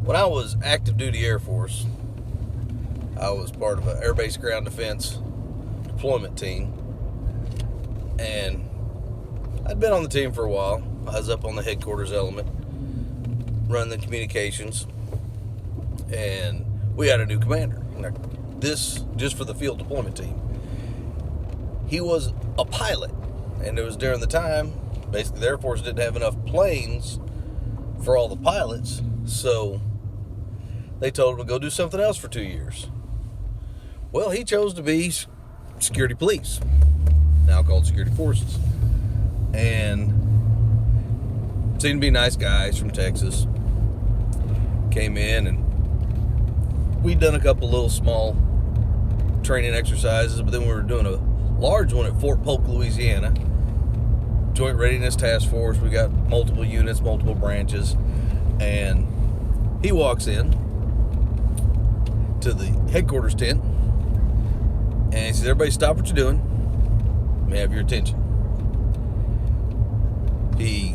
When I was active duty Air Force, I was part of an Air Base Ground Defense deployment team. And I'd been on the team for a while. I was up on the headquarters element, running the communications. And we had a new commander. This, just for the field deployment team. He was a pilot. And it was during the time, basically the Air Force didn't have enough planes for all the pilots. So they told him to go do something else for 2 years. Well, he chose to be security police, now called security forces. And seemed to be nice guys from Texas. Came in and we'd done a couple little small training exercises, but then we were doing a large one at Fort Polk, Louisiana. Joint Readiness Task Force. We got multiple units, multiple branches. And he walks in to the headquarters tent and he says, "Everybody stop what you're doing. Let me have your attention." He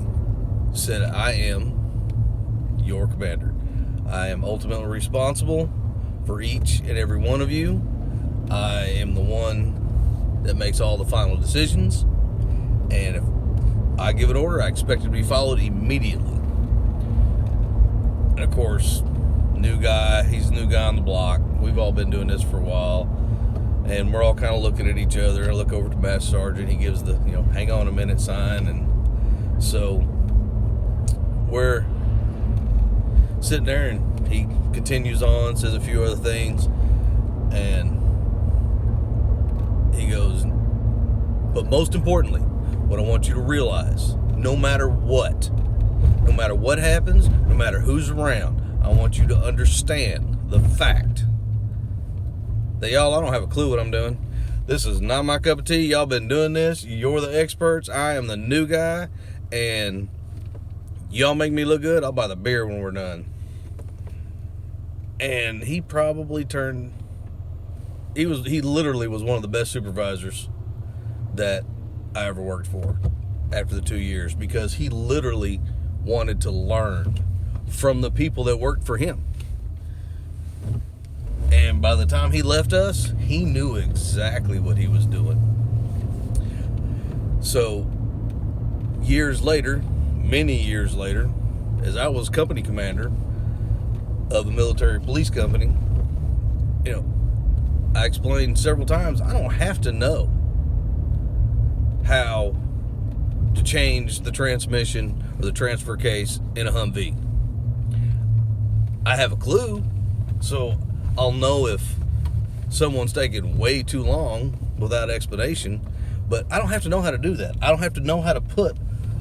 said, "I am your commander. I am ultimately responsible for each and every one of you. I am the one that makes all the final decisions. And if I give an order, I expect it to be followed immediately." And of course, new guy, he's a new guy on the block. We've all been doing this for a while. And we're all kind of looking at each other. I look over to Master Sergeant. He gives the, hang on a minute sign. And so we're sitting there and he continues on, says a few other things. And he goes, "But most importantly, what I want you to realize, no matter what happens, no matter who's around, I want you to understand the fact that y'all, I don't have a clue what I'm doing. This is not my cup of tea. Y'all been doing this. You're the experts. I am the new guy. And y'all make me look good. I'll buy the beer when we're done." And he probably he literally was one of the best supervisors that I ever worked for after the 2 years, because he literally wanted to learn from the people that worked for him. And by the time he left us, he knew exactly what he was doing. So years later, many years later, as I was company commander of a military police company, I explained several times, I don't have to know how to change the transmission or the transfer case in a Humvee. I have a clue, so I'll know if someone's taking way too long without explanation, but I don't have to know how to do that. I don't have to know how to put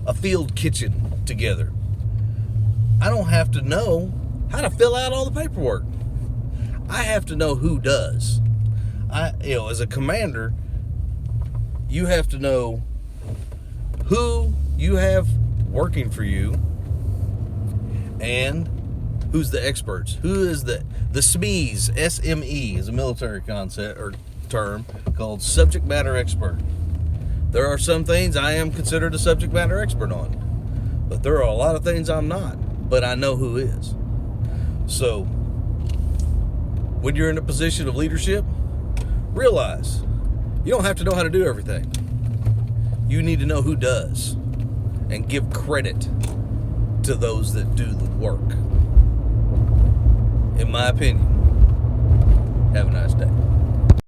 a field kitchen together. I don't have to know how to fill out all the paperwork. I have to know who does. As a commander, you have to know who you have working for you and who's the experts. Who is the SMEs? SME is a military concept or term called subject matter expert. There are some things I am considered a subject matter expert on, but there are a lot of things I'm not, but I know who is. So when you're in a position of leadership, realize you don't have to know how to do everything. You need to know who does and give credit to those that do the work. In my opinion,